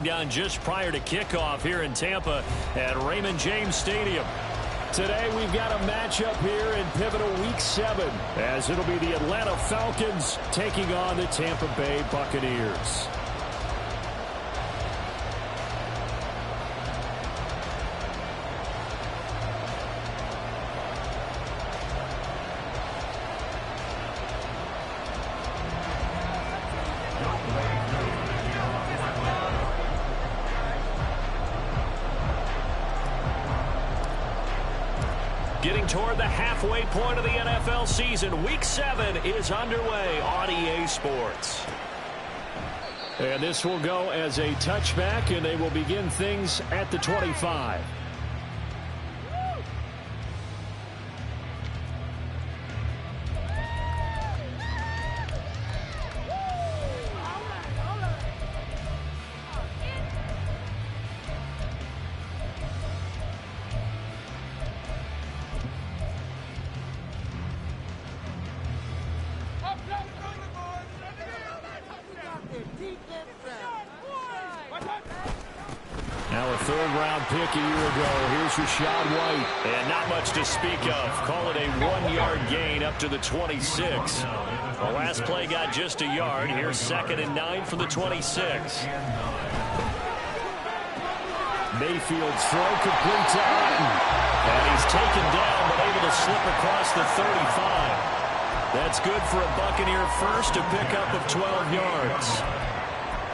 Down just prior to kickoff here in Tampa at Raymond James Stadium. Today we've got a matchup here in pivotal week 7 as it'll be the Atlanta Falcons taking on the Tampa Bay Buccaneers. Getting toward the halfway point of the NFL season, Week 7 is underway on EA Sports. And this will go as a touchback, and they will begin things at the 25. Now a third-round pick a year ago. Here's Rachaad White. And not much to speak of. Call it a 1-yard gain up to the 26. The last play got just a yard. Here's 2nd and 9 from the 26. Mayfield's throw complete to Otton. And he's taken down but able to slip across the 35. That's good for a Buccaneer first, a pickup of 12 yards.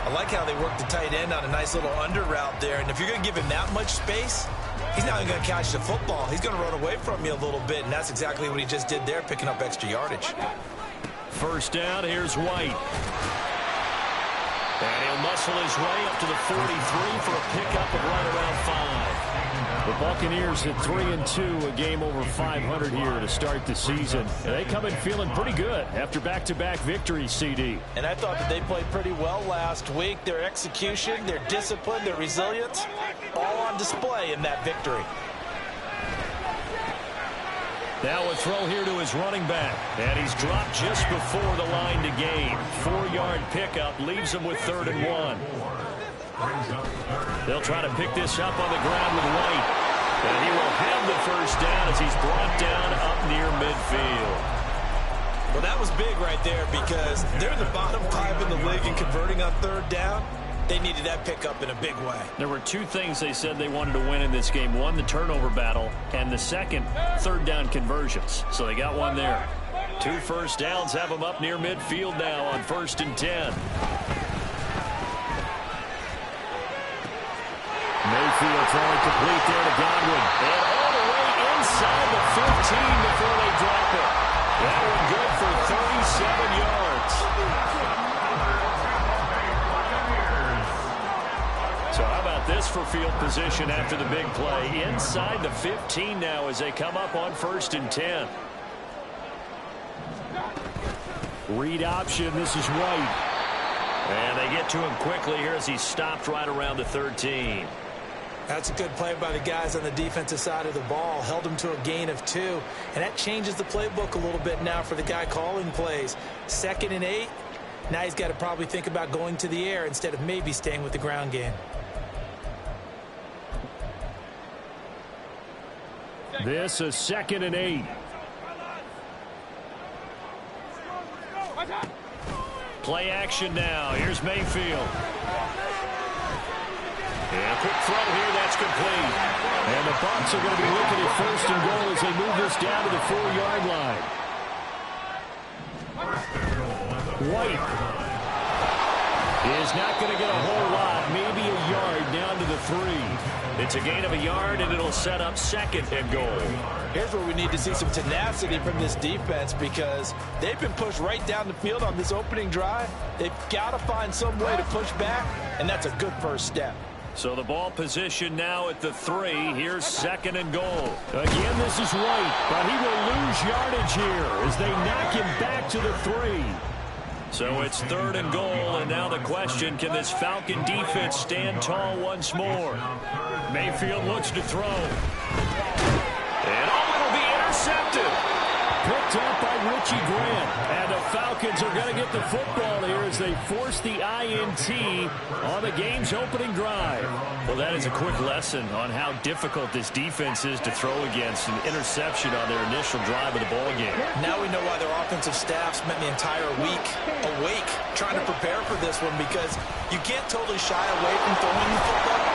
I like how they work the tight end on a nice little under route there. And if you're going to give him that much space, he's not even going to catch the football. He's going to run away from you a little bit, and that's exactly what he just did there, picking up extra yardage. First down, here's White. And he'll muscle his way up to the 43 for a pickup of right around 5. The Buccaneers at 3-2, a game over 500 here to start the season. And they come in feeling pretty good after back-to-back victories, CD. And I thought that they played pretty well last week. Their execution, their discipline, their resilience, all on display in that victory. Now a throw here to his running back. And he's dropped just before the line to gain. 4-yard pickup leaves him with 3rd and 1. They'll try to pick this up on the ground with White. And he will have the first down as he's brought down up near midfield. Well, that was big right there because they're the bottom 5 in the league in converting on 3rd down. They needed that pickup in a big way. There were 2 things they said they wanted to win in this game. One, the turnover battle, and the second, 3rd down conversions. So they got one there. 2 first downs have them up near midfield now on 1st and 10. Mayfield throwing complete there to Godwin. And all the way inside the 15 before they drop it. That one good for 37 yards. So how about this for field position after the big play? Inside the 15 now as they come up on 1st and 10. Read option, this is White. And they get to him quickly here as he stopped right around the 13. That's a good play by the guys on the defensive side of the ball. Held him to a gain of 2. And that changes the playbook a little bit now for the guy calling plays. 2nd and 8. Now he's got to probably think about going to the air instead of maybe staying with the ground game. This is 2nd and 8. Play action now. Here's Mayfield. And a quick throw here, that's complete. And the Bucs are going to be looking at 1st and goal as they move this down to the 4-yard line. White is not going to get a whole lot, maybe a yard down to the 3. It's a gain of a yard, and it'll set up 2nd and goal. Here's where we need to see some tenacity from this defense because they've been pushed right down the field on this opening drive. They've got to find some way to push back, and that's a good first step. So the ball position now at the 3. Here's 2nd and goal. Again, this is White, but he will lose yardage here as they knock him back to the 3. So it's 3rd and goal, and now the question, can this Falcon defense stand tall once more? Mayfield looks to throw. And all will be intercepted. Picked picked up by Richie Grant. And the Falcons are going to get the football here as they force the INT on the game's opening drive. Well, that is a quick lesson on how difficult this defense is to throw against. An interception on their initial drive of the ball game. Now we know why their offensive staff spent the entire week awake trying to prepare for this one, because you can't totally shy away from throwing the football.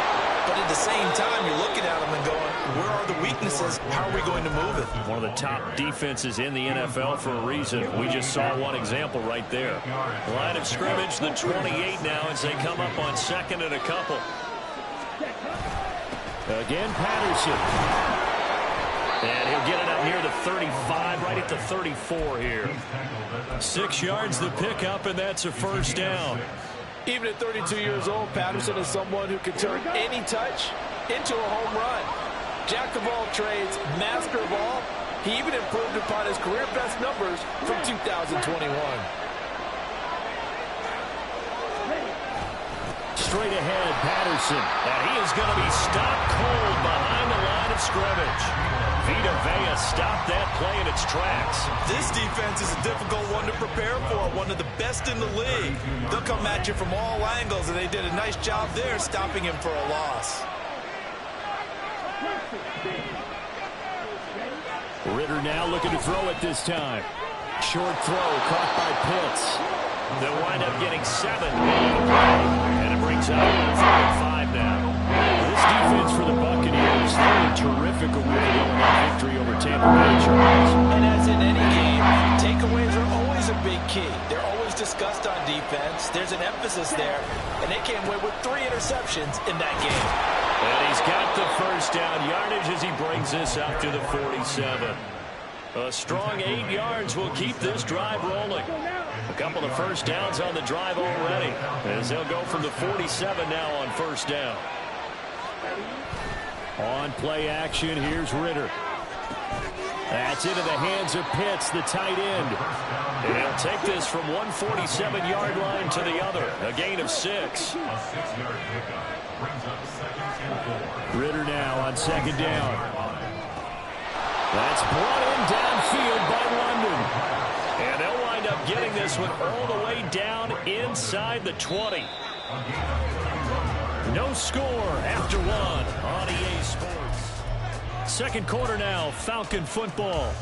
But at the same time, you're looking at them and going, where are the weaknesses? How are we going to move it? One of the top defenses in the NFL for a reason. We just saw one example right there. Line of scrimmage, the 28 now as they come up on second and a couple. Again, Patterson. And he'll get it up near the 35, right at the 34 here. 6 yards the pickup, and that's a first down. Even at 32 years old, Patterson is someone who can turn any touch into a home run. Jack of all trades, master of all. He even improved upon his career best numbers from 2021. Straight ahead, Patterson. And he is going to be stopped cold behind the line of scrimmage. Vita Vea stopped that play in its tracks. This defense is a difficult one to prepare for, one of the best in the league. They'll come at you from all angles, and they did a nice job there stopping him for a loss. Ritter now looking to throw it this time. Short throw caught by Pitts. They'll wind up getting 7. And it brings up 5 now. This defense for the Buccaneers, they're in terrific with that victory over Tampa Bay Chargers. And as in any game, takeaways are always a big key. They're always discussed on defense. There's an emphasis there, and they came away with 3 interceptions in that game. And he's got the first down yardage as he brings this up to the 47. A strong 8 yards will keep this drive rolling. A couple of first downs on the drive already, as they'll go from the 47 now on first down. On play action, here's Ritter. That's into the hands of Pitts, the tight end. And he'll take this from one 47-yard line to the other. A gain of 6. Ritter now on second down. That's brought in downfield by London. And they'll wind up getting this one all the way down inside the 20. No score after 1 on EA Sports. Second quarter now, Falcon football,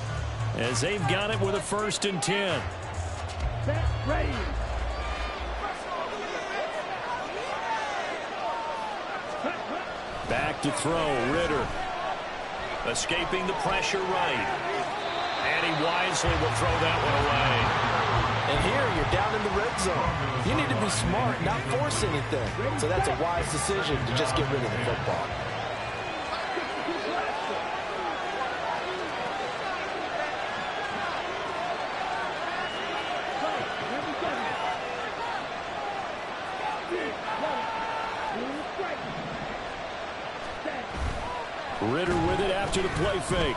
as they've got it with a 1st and 10. Set, ready. Back to throw, Ritter. Escaping the pressure right. And he wisely will throw that one away. And here, you're down in the red zone. You need to be smart, not force anything. So that's a wise decision to just get rid of the football. Ritter with it after the play fake.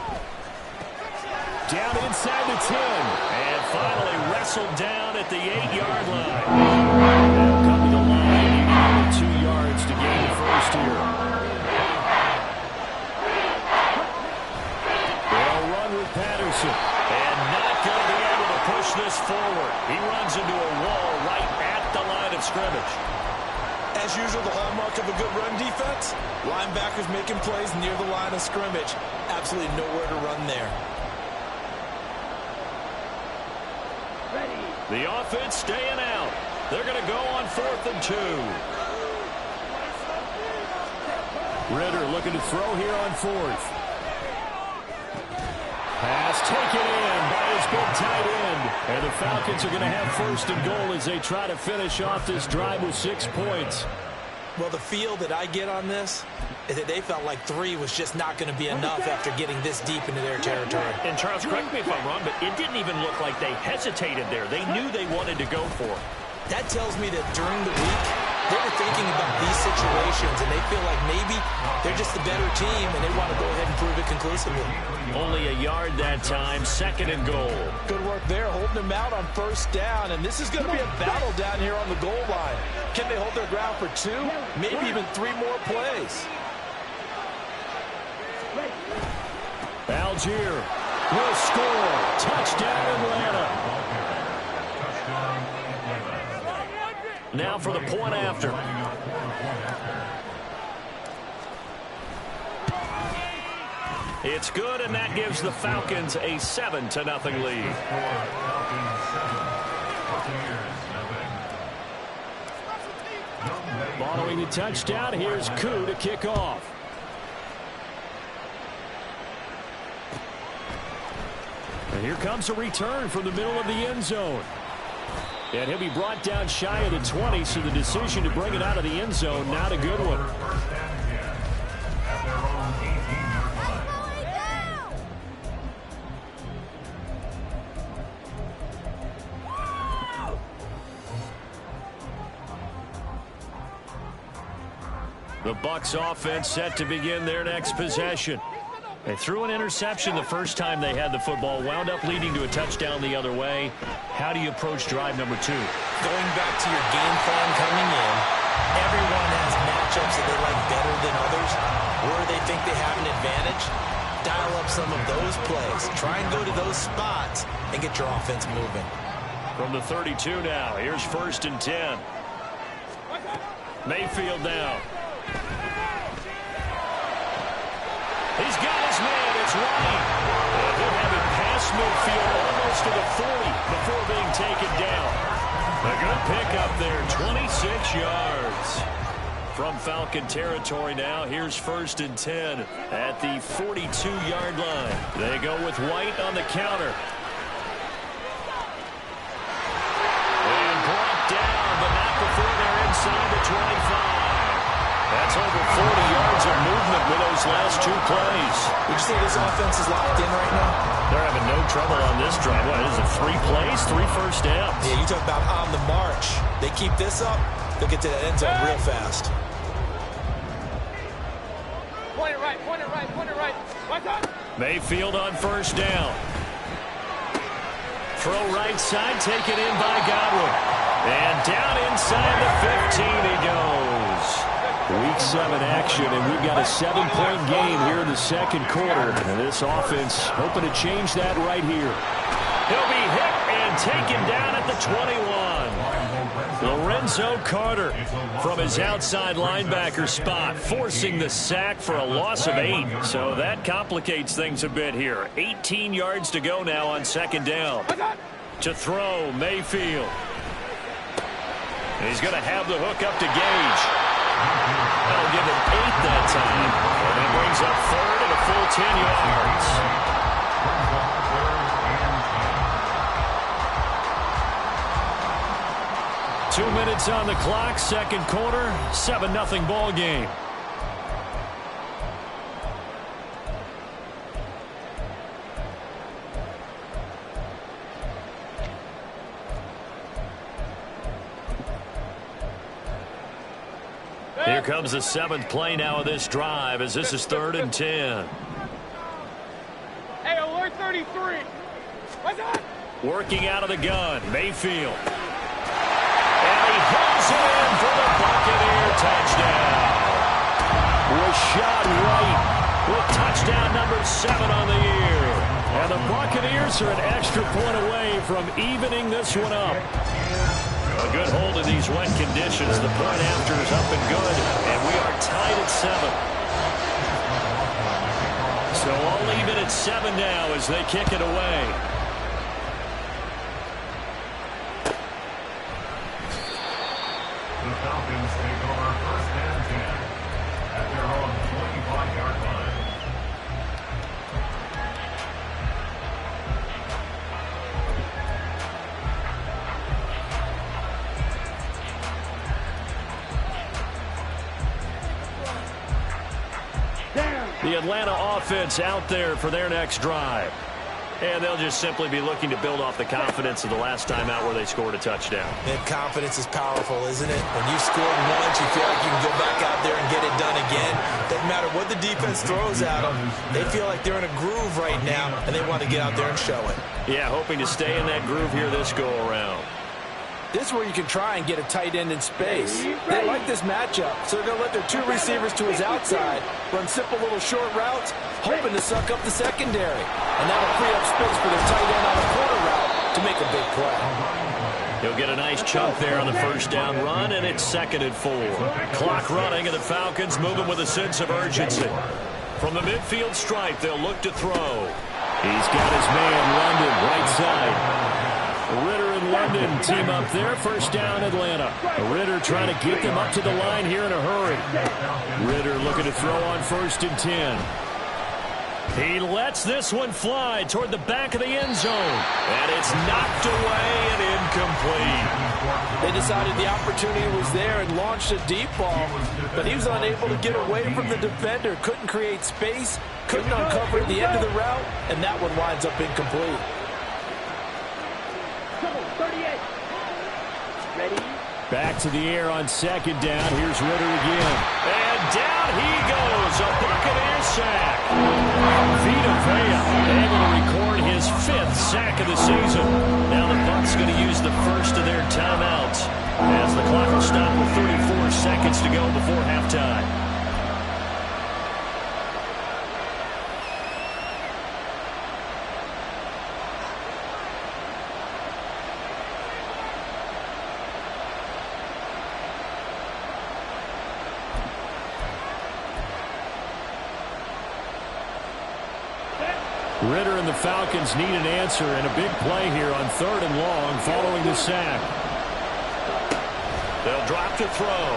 Down inside the 10. And finally wrestled down at the 8-yard line. They'll come to the line. You need 2 yards to gain the first here. They'll run with Patterson. And not going to be able to push this forward. He runs into a wall right at the line of scrimmage. As usual, the hallmark of a good run defense, linebackers making plays near the line of scrimmage. Absolutely nowhere to run there. The offense staying out. They're going to go on 4th and 2. Ritter looking to throw here on 4th. Pass taken in by his big tight end. And the Falcons are going to have 1st and goal as they try to finish off this drive with 6 points. Well, the feel that I get on this is that they felt like 3 was just not going to be enough after getting this deep into their territory. And Charles, correct me if I'm wrong, but it didn't even look like they hesitated there. They knew they wanted to go for it. That tells me that during the week, they were thinking about these situations, and they feel like maybe they're just the better team, and they want to go ahead and prove it conclusively. Only a yard that time, 2nd and goal. Good work there, holding them out on 1st down, and this is going to be a battle down here on the goal line. Can they hold their ground for 2, maybe even 3 more plays? Algier will score. Touchdown, Atlanta. Now for the point after. It's good, and that gives the Falcons a 7-0 lead. Following the touchdown, here's Koo to kick off. And here comes a return from the middle of the end zone. And he'll be brought down shy of the 20, so the decision to bring it out of the end zone, not a good one. The Bucs offense set to begin their next possession. They threw an interception the first time they had the football, wound up leading to a touchdown the other way. How do you approach drive number 2? Going back to your game plan coming in, everyone has matchups that they like better than others. Where they think they have an advantage, dial up some of those plays. Try and go to those spots and get your offense moving. From the 32 now, here's 1st and 10. Mayfield now. He's got his man. It's Ryan. And he'll have it past midfield almost to the 40 before being taken down. A good pickup there, 26 yards. From Falcon territory now, here's 1st and 10 at the 42-yard line. They go with White on the counter. And brought down, but not before they're inside the 25. That's over 40 yards of movement with those last 2 plays. Would you say this offense is locked in right now? They're having no trouble on this drive. What is it, 3 plays, 3 first downs? Yeah, you talk about on the march. They keep this up, they'll get to that end zone real fast. Point it right, point it right, point it right. What's up? Mayfield on 1st down. Throw right side, taken in by Godwin. And down inside the 15 he goes. Week 7 action, and we've got a 7-point game here in the second quarter. And this offense hoping to change that right here. He'll be hit and taken down at the 21. Lorenzo Carter from his outside linebacker spot, forcing the sack for a loss of 8. So that complicates things a bit here. 18 yards to go now on 2nd down. To throw, Mayfield. And he's going to have the hook up to Gage. That'll give him 8 that time. And it brings up 3rd and a full 10 yards. 2 minutes on the clock, second quarter, 7-0 ball game. Here comes the 7th play now of this drive as this is 3rd and 10. Hey, alert 33. What's up? Working out of the gun, Mayfield. And he hits it in for the Buccaneer touchdown. Rashad White with touchdown number 7 on the year. And the Buccaneers are an extra point away from evening this one up. A good hold in these wet conditions. The point after is up and good, and we are tied at 7. So all even at 7 now as they kick it away. The Falcons take over 1st and 10 at their own 25-yard line. The Atlanta offense out there for their next drive. And they'll just simply be looking to build off the confidence of the last time out where they scored a touchdown. And confidence is powerful, isn't it? When you've scored once, you feel like you can go back out there and get it done again. Doesn't matter what the defense throws at them. They feel like they're in a groove right now, and they want to get out there and show it. Yeah, hoping to stay in that groove here this go-around. This is where you can try and get a tight end in space. They like this matchup, so they're going to let their 2 receivers to his outside, run simple little short routes, hoping to suck up the secondary. And that'll free up space for their tight end on a corner route to make a big play. He'll get a nice chunk there on the first down run, and it's 2nd and 4. Clock running, and the Falcons moving with a sense of urgency. From the midfield stripe, they'll look to throw. He's got his man, London, right side. Ritter and London team up there. First down, Atlanta. Ritter trying to get them up to the line here in a hurry. Ritter looking to throw on 1st and 10. He lets this one fly toward the back of the end zone. And it's knocked away and incomplete. They decided the opportunity was there and launched a deep ball, but he was unable to get away from the defender. Couldn't create space, couldn't uncover at the end of the route, and that one winds up incomplete. 38. Ready? Back to the air on 2nd down. Here's Ritter again. And down he goes. A Buccaneer sack. Vita Vea able to record his 5th sack of the season. Now the Bucs going to use the first of their timeouts as the clock will stop with 34 seconds to go before halftime. Ritter and the Falcons need an answer and a big play here on 3rd and long following the sack. They'll drop to throw.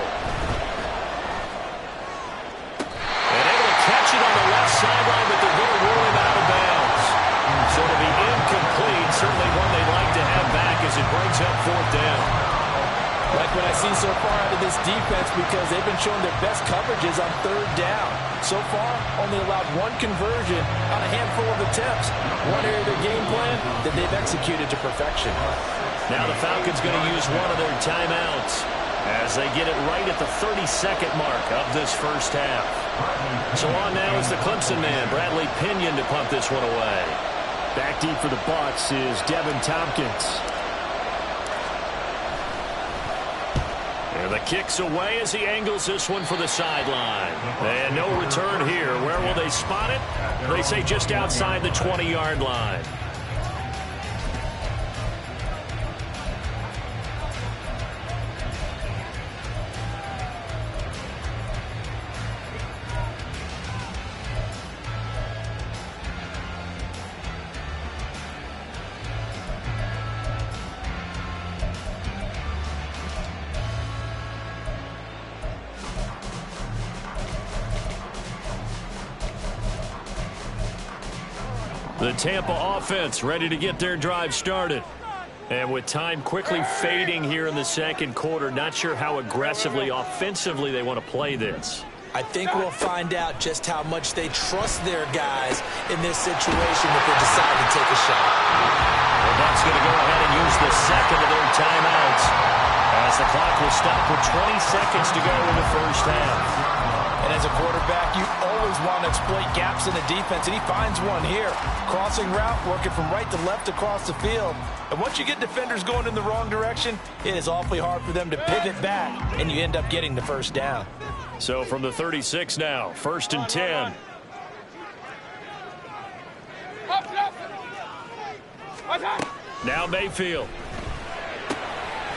And able to catch it on the left sideline, but they're going to rule him out of bounds. So it'll be incomplete. Certainly one they'd like to have back as it brings up 4th down. Like what I see so far out of this defense, because they've been showing their best coverages on 3rd down. So far, only allowed 1 conversion on a handful of attempts. One area of their game plan that they've executed to perfection. Now the Falcons going to use one of their timeouts as they get it right at the 32nd mark of this first half. So on now is the Clemson man, Bradley Pinion, to pump this one away. Back deep for the Bucs is Devin Tompkins. And the kick's away as he angles this one for the sideline. And no return here. Where will they spot it? They say just outside the 20-yard line. The Tampa offense ready to get their drive started. And with time quickly fading here in the 2nd quarter, not sure how aggressively, offensively they want to play this. I think we'll find out just how much they trust their guys in this situation if they decide to take a shot. The Bucs going to go ahead and use the 2nd of their timeouts as the clock will stop with 20 seconds to go in the first half. And as a quarterback, you always want to exploit gaps in the defense, and he finds one here. Crossing route, working from right to left across the field. And once you get defenders going in the wrong direction, it is awfully hard for them to pivot back, and you end up getting the first down. So from the 36 now, 1st and 10. Now Mayfield.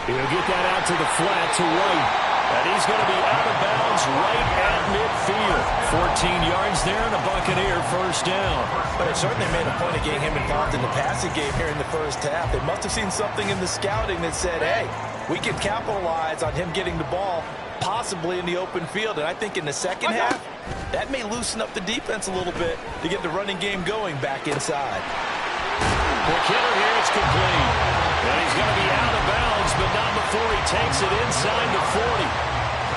He'll get that out to the flat to White. And he's going to be out of bounds right at midfield. 14 yards there and a Buccaneer first down. But it certainly made a point of getting him involved in the passing game here in the first half. They must have seen something in the scouting that said, hey, we can capitalize on him getting the ball possibly in the open field. And I think in the second half, that may loosen up the defense a little bit to get the running game going back inside. Quick hitter here, it's complete. And he's going to be out of bounds, but not before he takes it inside the 40.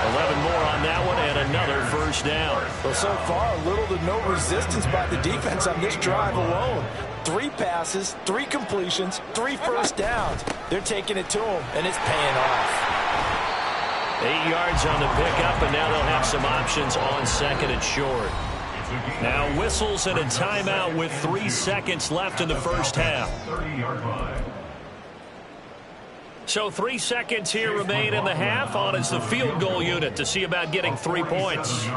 11 more on that one and another first down. Well, so far, little to no resistance by the defense on this drive alone. 3 passes, 3 completions, 3 first downs. They're taking it to him, and it's paying off. 8 yards on the pickup, and now they'll have some options on 2nd and short. Now whistles and a timeout with 3 seconds left in the first half. 30-yard line. So 3 seconds here remain in the half. On is the field goal unit to see about getting 3 points.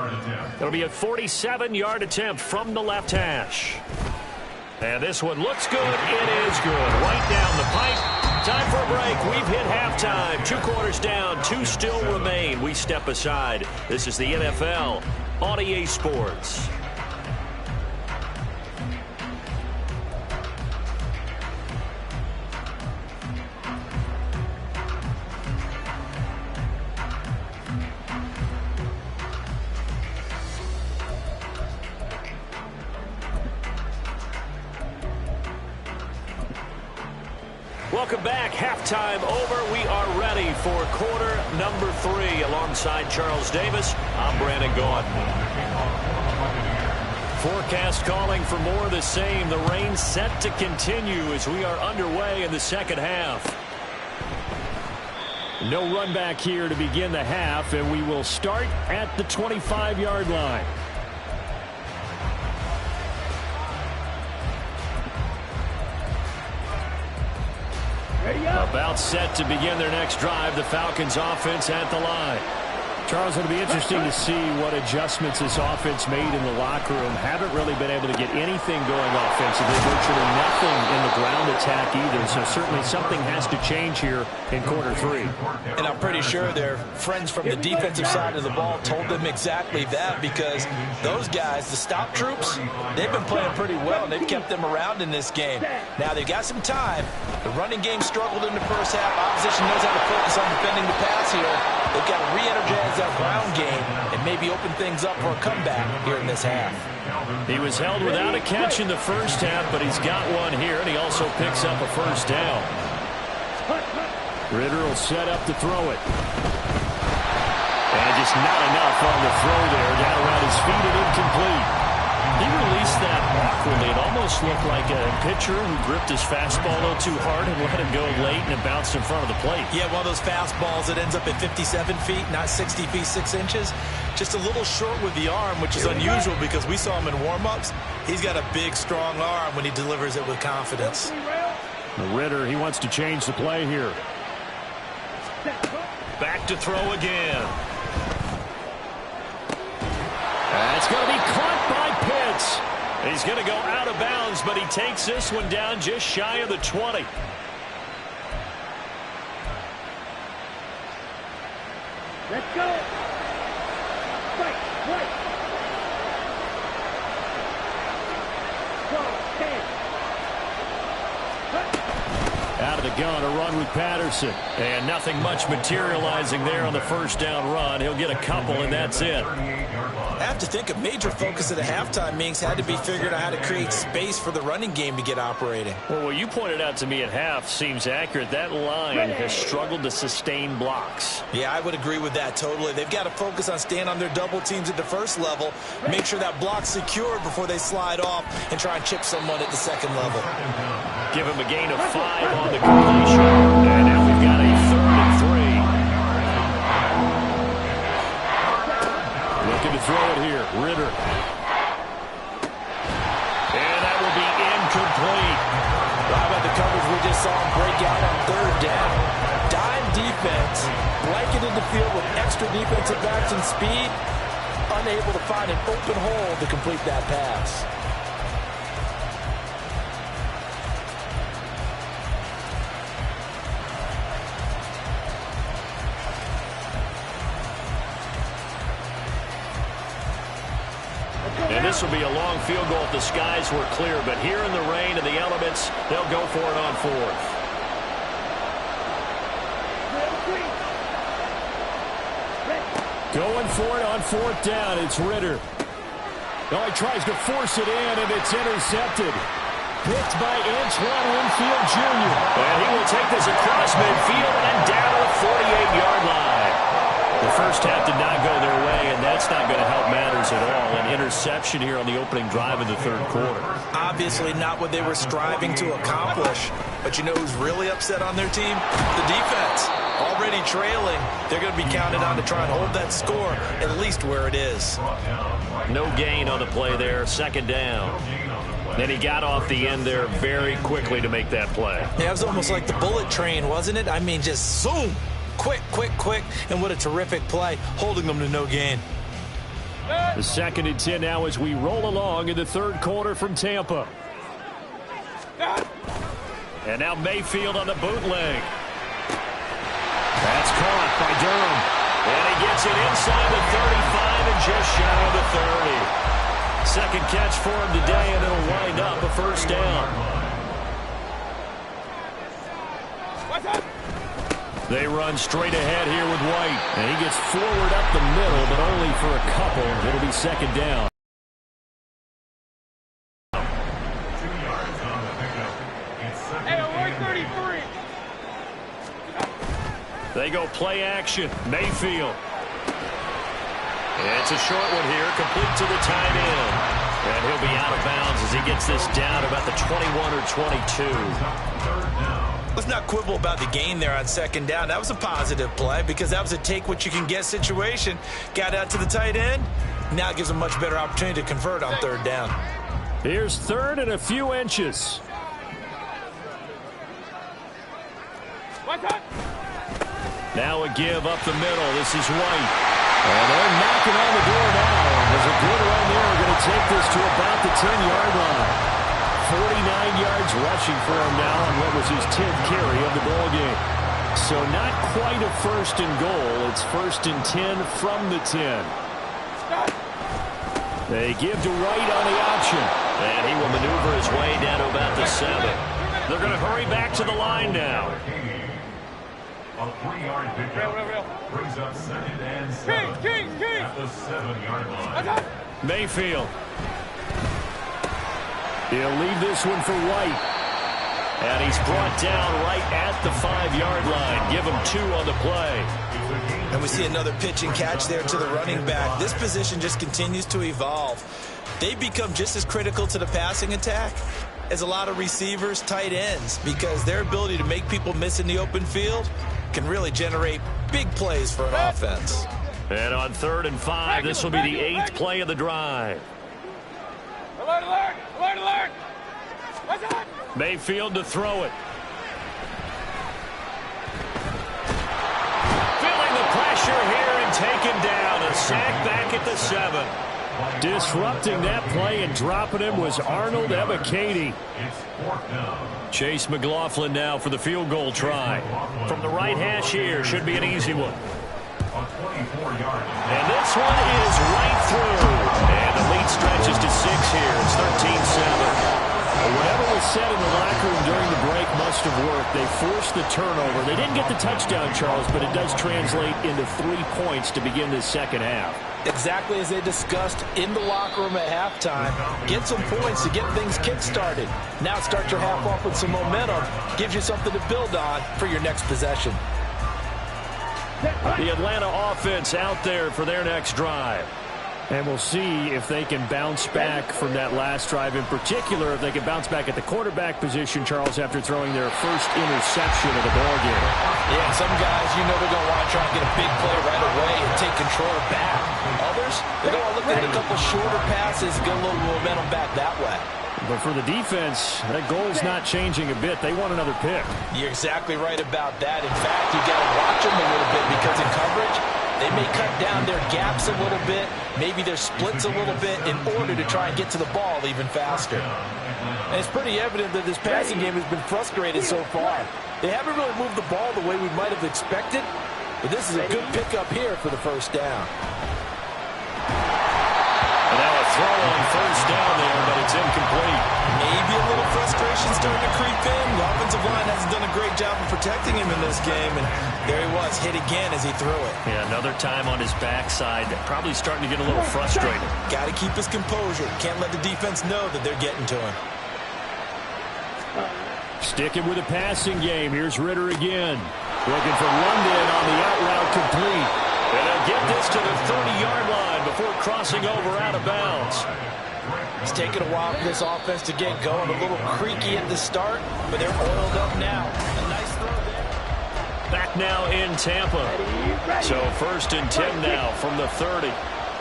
It'll be a 47-yard attempt from the left hash. And this one looks good. It is good. Right down the pipe. Time for a break. We've hit halftime. 2 quarters down. 2 still remain. We step aside. This is the NFL on EA Sports. Welcome back. Halftime over. We are ready for quarter number 3. Alongside Charles Davis, I'm Brandon Gaudin. Forecast calling for more of the same. The rain set to continue as we are underway in the second half. No run back here to begin the half, and we will start at the 25-yard line. About set to begin their next drive. The Falcons offense at the line. Charles, it'll be interesting to see what adjustments this offense made in the locker room. Haven't really been able to get anything going offensively. Virtually nothing in the ground attack either. So certainly something has to change here in quarter 3. And I'm pretty sure their friends from the defensive side of the ball told them exactly that, because those guys, the stop troops, they've been playing pretty well, and they've kept them around in this game. Now, they've got some time. The running game struggled in the first half. Opposition knows how to focus on defending the pass here. They've got to re-energize that ground game and maybe open things up for a comeback here in this half. He was held without a catch in the first half, but he's got one here, and he also picks up a first down. Ridder will set up to throw it. And just not enough on the throw there. Down around his feet and incomplete. He released that awkwardly. It almost looked like a pitcher who gripped his fastball a little too hard and let him go late, and it bounced in front of the plate. Yeah, one of those fastballs that ends up at 57 feet, not 60 feet, 6 inches. Just a little short with the arm, which is unusual because we saw him in warm-ups. He's got a big, strong arm when he delivers it with confidence. Ridder, he wants to change the play here. Back to throw again. That's going to be caught by Pitts. He's going to go out of bounds, but he takes this one down just shy of the 20. Let's go. Right. 12, 10. Out of the gun, a run with Patterson. And nothing much materializing there on the first down run. He'll get a couple, and that's it. I have to think a major focus of the halftime meetings had to be figuring out how to create space for the running game to get operating. Well, what you pointed out to me at half seems accurate. That line has struggled to sustain blocks. Yeah, I would agree with that totally. They've got to focus on staying on their double teams at the first level, make sure that block's secured before they slide off and try and chip someone at the second level. Give him a gain of 5 on the completion. And now we've got a 3rd and 3. Looking to throw it here. Ridder. And that will be incomplete. How about the coverage we just saw him break out on 3rd down? Dime defense, blanketed the field with extra defensive backs and speed, unable to find an open hole to complete that pass. And this will be a long field goal if the skies were clear. But here in the rain and the elements, they'll go for it on 4th. Going for it on 4th down. It's Ridder. Oh, he tries to force it in, and it's intercepted. Picked by Antoine Winfield Jr. And he will take this across midfield and down to the 48-yard line. The first half did not go their way, and that's not going to help matters at all. An interception here on the opening drive of the 3rd quarter. Obviously not what they were striving to accomplish. But you know who's really upset on their team? The defense. Already trailing, they're going to be counted on to try and hold that score at least where it is. No gain on the play there, second down. Then he got off the end there very quickly to make that play. Yeah, it was almost like the bullet train, wasn't it? I mean, just zoom, quick, quick, quick, and what a terrific play, holding them to no gain. The 2nd and 10 now as we roll along in the third quarter from Tampa. And now Mayfield on the bootleg. That's caught by Durham. And he gets it inside the 35 and just shy of the 30. Second catch for him today, and it'll wind up a first down. They run straight ahead here with White. And he gets forward up the middle, but only for a couple. It'll be second down. 2 yards on the pickup. It's second and 33. They go play action. Mayfield. It's a short one here, complete to the tight end. And he'll be out of bounds as he gets this down about the 21 or 22. Let's not quibble about the gain there on second down. That was a positive play because that was a take-what-you-can-get situation. Got out to the tight end. Now it gives them a much better opportunity to convert on third down. Here's third and a few inches. Now a give up the middle. This is White. And they're knocking on the door now. There's a good run there. We're going to take this to about the 10-yard line. 49 yards rushing for him now on what was his 10th carry of the ball game. So not quite a first and goal. It's first and 10 from the 10. They give to White on the option. And he will maneuver his way down to about the 7. They're going to hurry back to the line now. A 3-yard pickup brings up second and 7 at the 7-yard line. Mayfield. He'll leave this one for White. And he's brought down right at the 5-yard line. Give him 2 on the play. And we see another pitch and catch there to the running back. This position just continues to evolve. They become just as critical to the passing attack as a lot of receivers, tight ends, because their ability to make people miss in the open field can really generate big plays for an offense. And on 3rd and 5, this will be the 8th play of the drive. Alert, alert! Alert, alert! What's up? Mayfield to throw it. Feeling the pressure here and taken down. A sack back at the 7. Disrupting that play and dropping him was Arnold Ebiketie. It's 4th down. Chase McLaughlin now for the field goal try. From the right hash here, should be an easy one. A 24-yard. And this one is right through. And the lead stretches to 6 here. It's 13-7. Whatever was said in the locker room during the break must have worked. They forced the turnover. They didn't get the touchdown, Charles, but it does translate into 3 points to begin this second half. Exactly as they discussed in the locker room at halftime. Get some points to get things kick-started. Now start your half off with some momentum. Gives you something to build on for your next possession. The Atlanta offense out there for their next drive. And we'll see if they can bounce back from that last drive. In particular, if they can bounce back at the quarterback position, Charles, after throwing their first interception of the ballgame. Yeah, some guys, you know they're going to want to try and get a big play right away and take control back. Others, they're going to look at a couple shorter passes, get a little momentum back that way. But for the defense, that goal's not changing a bit. They want another pick. You're exactly right about that. In fact, you got to watch them a little bit because in coverage, they may cut down their gaps a little bit, maybe their splits a little bit in order to try and get to the ball even faster. And it's pretty evident that this passing game has been frustrated so far. They haven't really moved the ball the way we might have expected, but this is a good pickup here for the first down. And now a throw on first down there, but it's incomplete. Maybe a little frustration starting to creep in. The offensive line hasn't done a great job of protecting him in this game, and there he was, hit again as he threw it. Yeah, another time on his backside, probably starting to get a little frustrated. Got to keep his composure. Can't let the defense know that they're getting to him. Sticking with the passing game, here's Ritter again. Looking for London on the out route complete. And they'll get this to the 30-yard line before crossing over out of bounds. It's taken a while for this offense to get going. A little creaky at the start, but they're oiled up now. A nice throw there. back now in Tampa. So 1st and 10 now from the 30.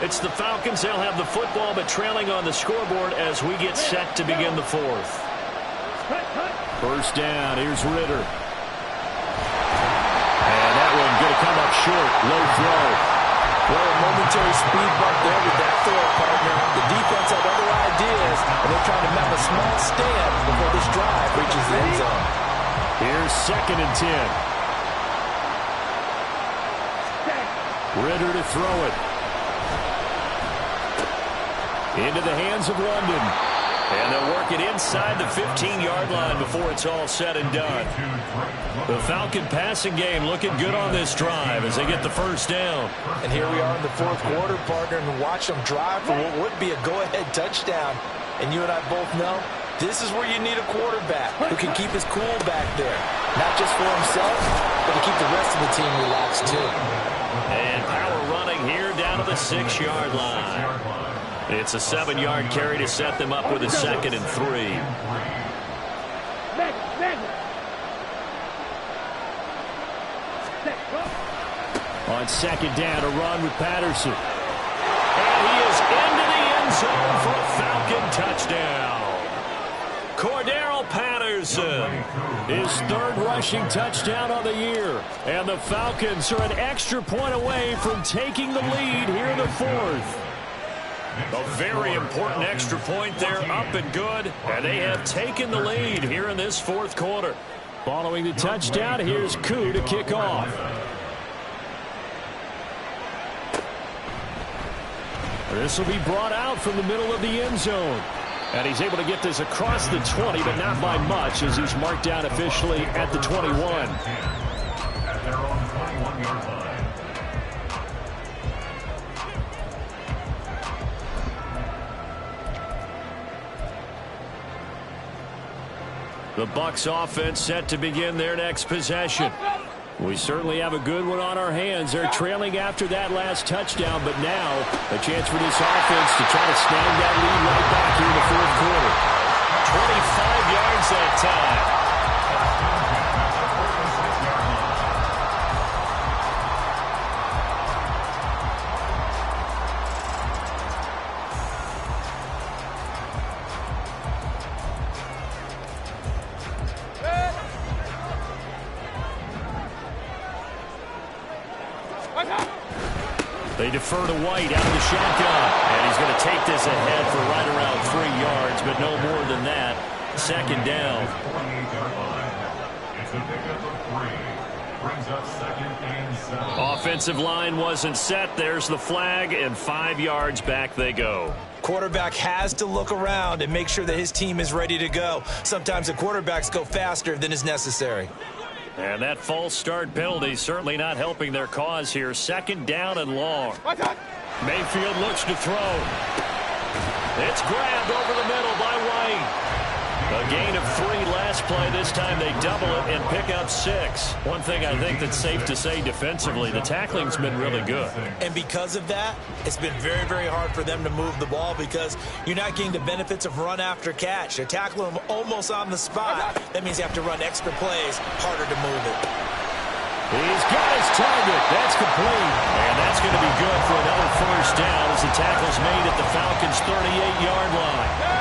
It's the Falcons. They'll have the football, but trailing on the scoreboard as we get set to begin the 4th. 1st down. Here's Ritter. And that one going to come up short. Low throw. Well, a momentary speed bump there with that throw, partner. The defense had other ideas, and they're trying to mount a small stand before this drive reaches the end zone. Here's 2nd and 10. Ritter to throw it. Into the hands of London. And they'll work it inside the 15-yard line before it's all said and done. The Falcon passing game looking good on this drive as they get the 1st down. And here we are in the 4th quarter, partner, and watch them drive for what would be a go-ahead touchdown. And you and I both know this is where you need a quarterback who can keep his cool back there. Not just for himself, but to keep the rest of the team relaxed, too. And power running here down to the 6-yard line. It's a 7-yard carry to set them up with a 2nd and 3. On 2nd down, a run with Patterson. And he is into the end zone for a Falcon touchdown. Cordarrelle Patterson, his 3rd rushing touchdown on the year. And the Falcons are an extra point away from taking the lead here in the 4th. A very important extra point there, up and good. And they have taken the lead here in this 4th quarter. Following the touchdown, here's Koo to kick off. This will be brought out from the middle of the end zone. And he's able to get this across the 20, but not by much, as he's marked down officially at the 21. At their own 21-yard line. The Bucs offense set to begin their next possession. We certainly have a good one on our hands. They're trailing after that last touchdown, but now a chance for this offense to try to snag that lead right back here in the 4th quarter. 25 yards that time. They defer to White out of the shotgun. And he's going to take this ahead for right around 3 yards, but no more than that. 2nd down. It's a pickup of 3. Brings up 2nd and 7. Offensive line wasn't set. There's the flag, and 5 yards back they go. Quarterback has to look around and make sure that his team is ready to go. Sometimes the quarterbacks go faster than is necessary. And that false start penalty certainly not helping their cause here. 2nd down and long. Mayfield looks to throw. It's grabbed over the middle by White. A gain of 3 last play. This time they double it and pick up 6. One thing I think that's safe to say defensively, the tackling's been really good. And because of that, it's been very, very hard for them to move the ball because you're not getting the benefits of run after catch. They're tackling them almost on the spot. That means you have to run extra plays, harder to move it. He's got his target. That's complete. And that's going to be good for another 1st down as the tackle's made at the Falcons' 38-yard line.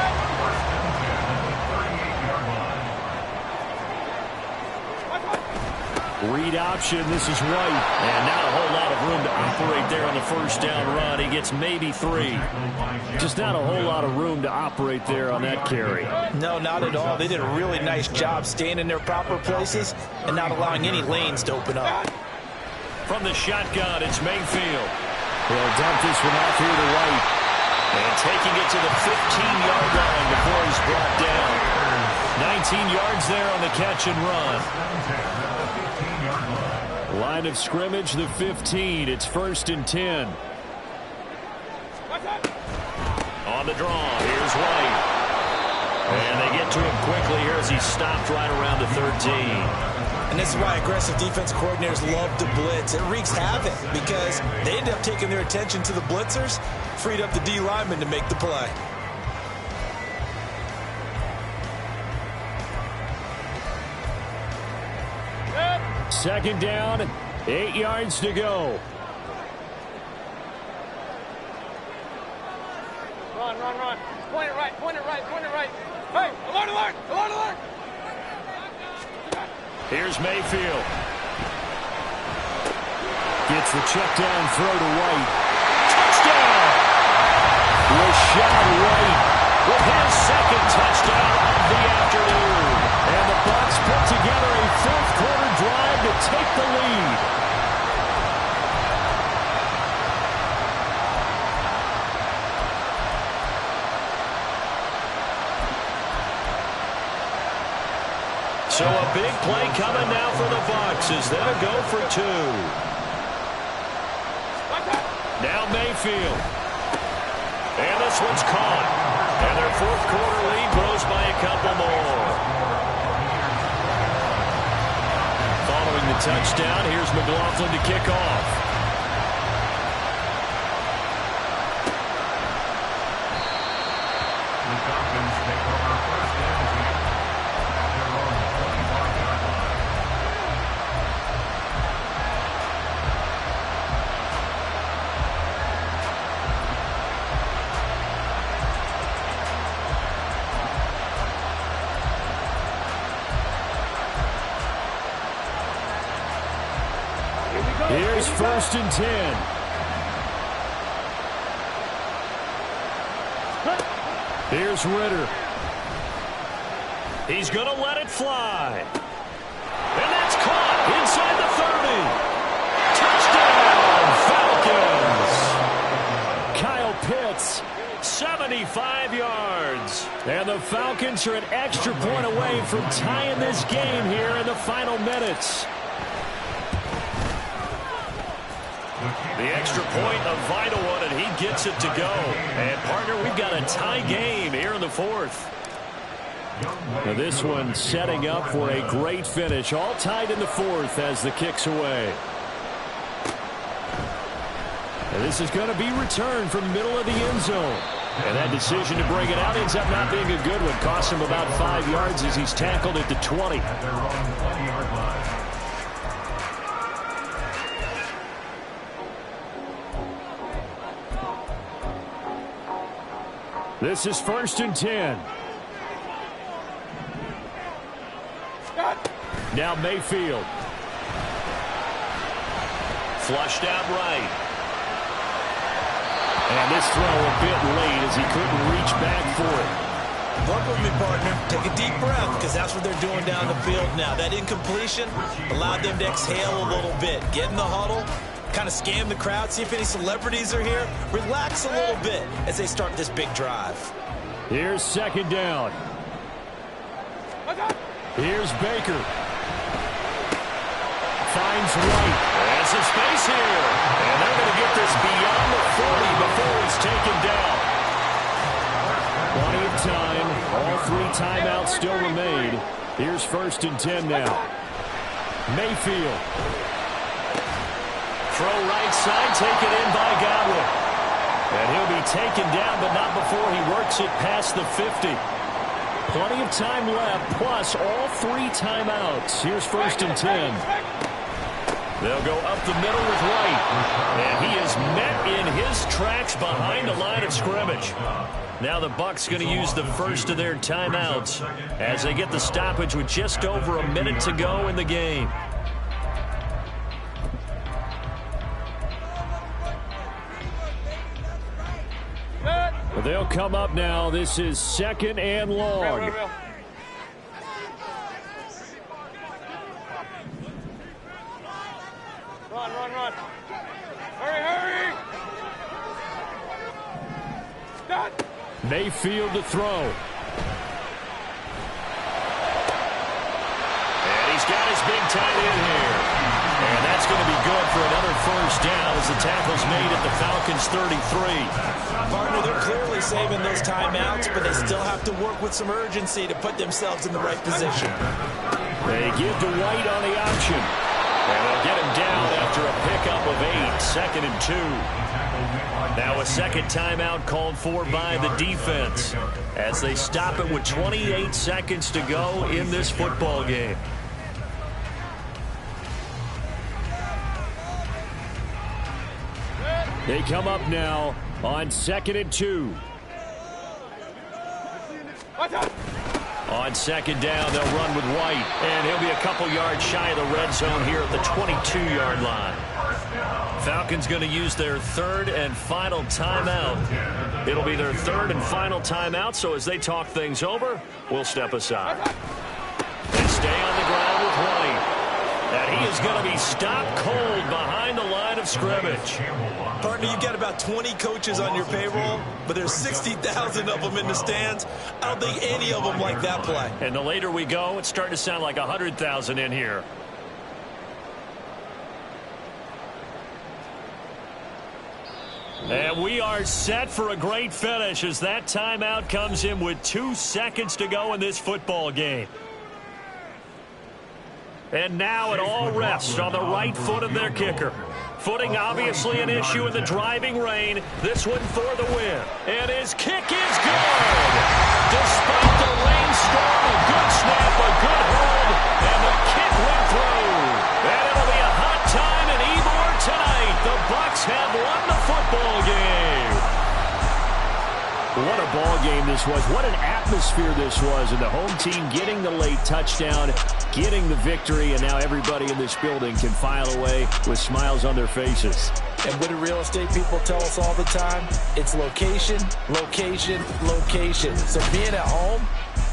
Read option. This is White. And not a whole lot of room to operate there on the 1st down run. He gets maybe 3. Just not a whole lot of room to operate there on that carry. No, not at all. They did a really nice job staying in their proper places and not allowing any lanes to open up. From the shotgun, it's Mayfield. He'll dump this one off here to White. And taking it to the 15-yard line before he's brought down. 19 yards there on the catch and run. Line of scrimmage, the 15. It's 1st and 10. On the draw, here's White. And they get to him quickly here as he's stopped right around the 13. And this is why aggressive defense coordinators love to blitz. It wreaks havoc because they end up taking their attention to the blitzers, freed up the D lineman to make the play. Second down, 8 yards to go. Run, run, run. Point it right, point it right, point it right. Hey, alert, alert, alert, alert. Here's Mayfield. Gets the check down throw to White. Touchdown! Rashad White with his second touchdown of the afternoon. And the Bucs put together a fourth-quarter drive to take the lead. So a big play coming now for the Bucs as they'll go for 2. Now Mayfield. And this one's caught. And their fourth-quarter lead grows by a couple more. Following the touchdown, here's McLaughlin to kick off. The Falcons take over first down here. They're on the 25-yard line. Here's first and 10. Here's Ritter. He's going to let it fly. And that's caught inside the 30. Touchdown, Falcons! Kyle Pitts, 75 yards. And the Falcons are an extra point away from tying this game here in the final minutes. The extra point, a vital one, and he gets it to go. And, partner, we've got a tie game here in the fourth. Now this one setting up for a great finish. All tied in the fourth as the kick's away. And this is going to be returned from the middle of the end zone. And that decision to bring it out ends up not being a good one. Costs him about 5 yards as he's tackled at the 20. At their own 20-yard line. This is first and 10. Now Mayfield. Flushed out right. And this throw a bit late as he couldn't reach back for it. Work with me, partner. Take a deep breath because that's what they're doing down the field now. That incompletion allowed them to exhale a little bit. Get in the huddle. Kind of scan the crowd, see if any celebrities are here. Relax a little bit as they start this big drive. Here's second down. Here's Baker. Finds White. There's some space here. And they're going to get this beyond the 40 before he's taken down. Plenty of time. All 3 timeouts still remain. Here's first and 10 now. Mayfield. Throw right side, taken in by Godwin. And he'll be taken down, but not before he works it past the 50. Plenty of time left, plus all 3 timeouts. Here's first and 10. They'll go up the middle with White. And he is met in his tracks behind the line of scrimmage. Now the Bucs going to use the first of their timeouts as they get the stoppage with just over a minute to go in the game. They'll come up now. This is second and long. Run, run, run. Hurry, hurry. Stop. Mayfield to throw. And he's got his big tight end here. And that's going to be good for another first down as the tackle's made at the Falcons' 33. Partner, they're clearly saving those timeouts, but they still have to work with some urgency to put themselves in the right position. They give to White on the option. And they'll get him down after a pickup of 8, second and 2. Now a second timeout called for by the defense as they stop it with 28 seconds to go in this football game. They come up now on 2nd and 2. On 2nd down, they'll run with White, and he'll be a couple yards shy of the red zone here at the 22-yard line. Falcons going to use their 3rd and final timeout. It'll be their 3rd and final timeout, so as they talk things over, we'll step aside. They stay on the ground with White. And he is going to be stopped cold behind the line of scrimmage. Partner, you've got about 20 coaches on your payroll, but there's 60,000 of them in the stands. I don't think any of them like that play. And the later we go, it's starting to sound like 100,000 in here. And we are set for a great finish as that timeout comes in with 2 seconds to go in this football game. And now it all rests on the right foot of their kicker. Footing obviously an issue in the driving rain. This one for the win. And his kick is good. Despite the rainstorm, a good snap, a good hold, and the kick went through. And it'll be a hot time in Ybor tonight. The Bucs have won the football game. What a ball game this was. What an atmosphere this was. And the home team getting the late touchdown, getting the victory, and now everybody in this building can file away with smiles on their faces. And what do real estate people tell us all the time? It's location, location, location. So being at home,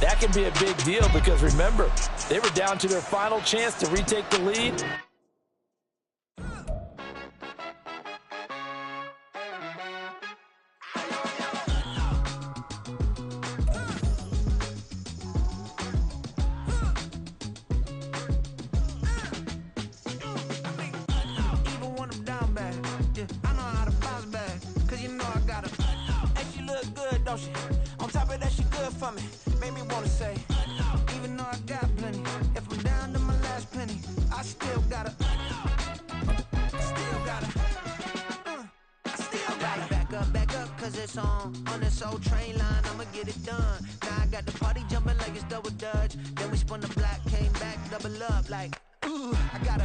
that can be a big deal because remember, they were down to their final chance to retake the lead. On top of that, she good for me. Made me wanna say, even though I got plenty, if I'm down to my last penny, I still gotta back up, cause it's on this old train line, I'ma get it done. Now I got the party jumping like it's double dutch. Then we spun the block, came back, double up like, ooh, I got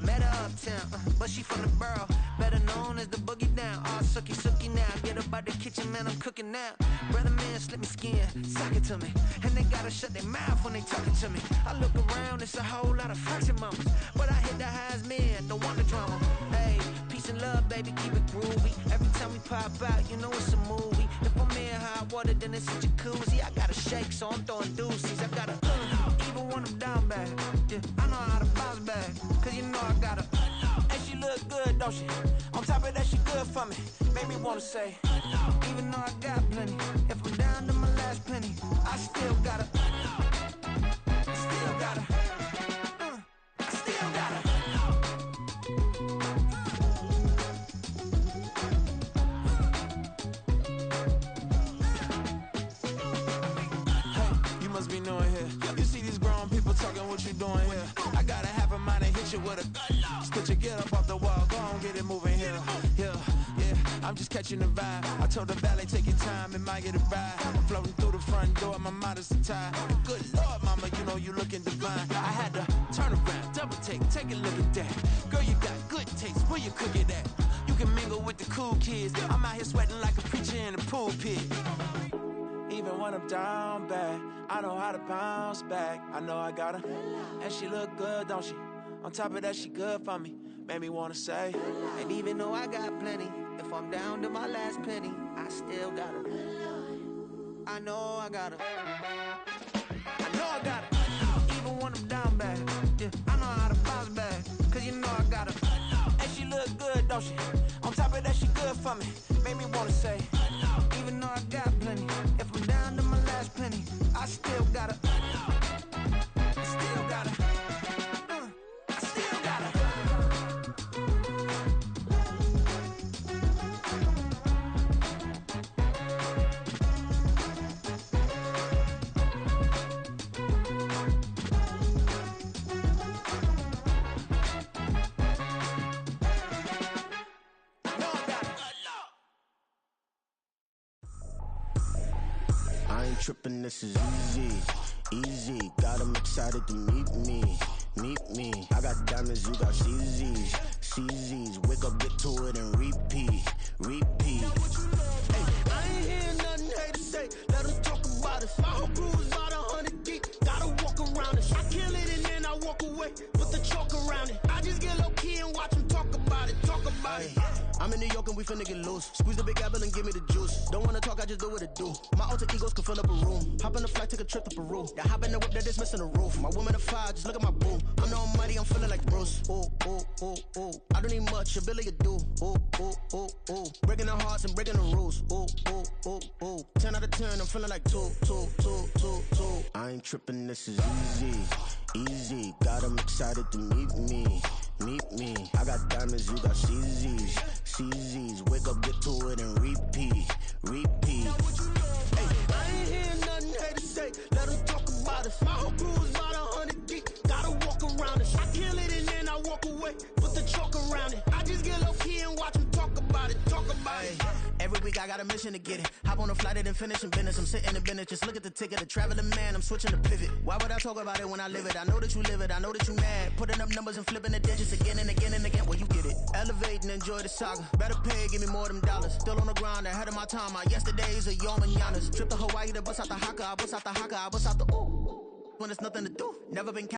met her uptown, but she from the borough, better known as the boogie down. All sookie now, get up out the kitchen, man, I'm cooking now. Brother man, slip me skin, suck it to me, and they gotta shut their mouth when they talking to me. I look around, it's a whole lot of fraction moments, but I hit the highs, man, don't want the drama. Hey, peace and love, baby, keep it groovy. Every time we pop out, you know it's a movie. If I'm in hot water, then it's a jacuzzi. I gotta shake, so I'm throwing deuces. I gotta even when I'm down bad. Yeah, I know how to bounce back, cause you know I gotta. And she look good, don't she? On top of that, she good for me. Made me wanna say, even though I got plenty, if I'm down to my last penny, I still gotta. Put your get up off the wall, go on, get it moving here. Yeah, I'm just catching the vibe. I told the valet, take your time, it might get a ride. I'm floating through the front door, my modest attire. Good Lord, mama, you know you looking divine. I had to turn around, double take a look at that. Girl, you got good taste, where you cook it at? You can mingle with the cool kids. I'm out here sweating like a preacher in a pool pit. Even when I'm down bad, I know how to bounce back. I know I got her, and she look good, don't she? On top of that, she good for me. Made me wanna say, and even though I got plenty, if I'm down to my last penny, I still got her. I know I got her. I know I got her. Even when I'm down bad, yeah, I know how to bounce back, cause you know I got her. And she look good, don't she? On top of that, she good for me. Made me wanna say, even though I got plenty, if I'm down to my last penny, I still got her. I still got her. Trippin', this is easy, got them excited to meet me. meet me. I got diamonds, you got CZs. CZs, wake up, get to it, and repeat. Hey, I ain't hearing nothing haters say. Let them talk about it. My whole crew is about 100 deep. Gotta walk around it. I kill it and then I walk away. Put the chalk around it. I just get low key and watch them talk about it. I'm in New York and we finna get loose. Squeeze the big apple and give me the juice. Don't wanna talk, I just do what it do. My alter egos can fill up a room. Hop on the flight, take a trip to Peru. Yeah, hop in the whip, that is missing the roof. My woman a fire, just look at my boo. I'm the almighty, I'm feeling like Bruce. Ooh. I don't need much, a billy a do. Ooh. Breaking the hearts and breaking the rules. Ooh. 10 out of 10, I'm feeling like two. I ain't tripping, this is easy. Got 'em excited to meet me. I got diamonds, you got CZs. Wake up, get to it, and repeat. Hey, I ain't hearing nothing haters say. Let them talk about it. My whole crew is about 100 deep. Gotta walk around it. I kill it and then I walk away. Put the chalk around it. I just get low key and watch them talk about it. Every week I got a mission to get it. Hop on a flight and then finish in business. I'm sitting in business, just look at the ticket. A traveling man, I'm switching to pivot. Why would I talk about it when I live it? I know that you live it, I know that you mad. Putting up numbers and flipping the digits again and again. Well, you get it. Elevate and enjoy the saga. Better pay, give me more of them dollars. Still on the grind, ahead of my time. My yesterdays are your mananas. Trip to Hawaii to bust out the haka. I bust out the ooh. When there's nothing to do. Never been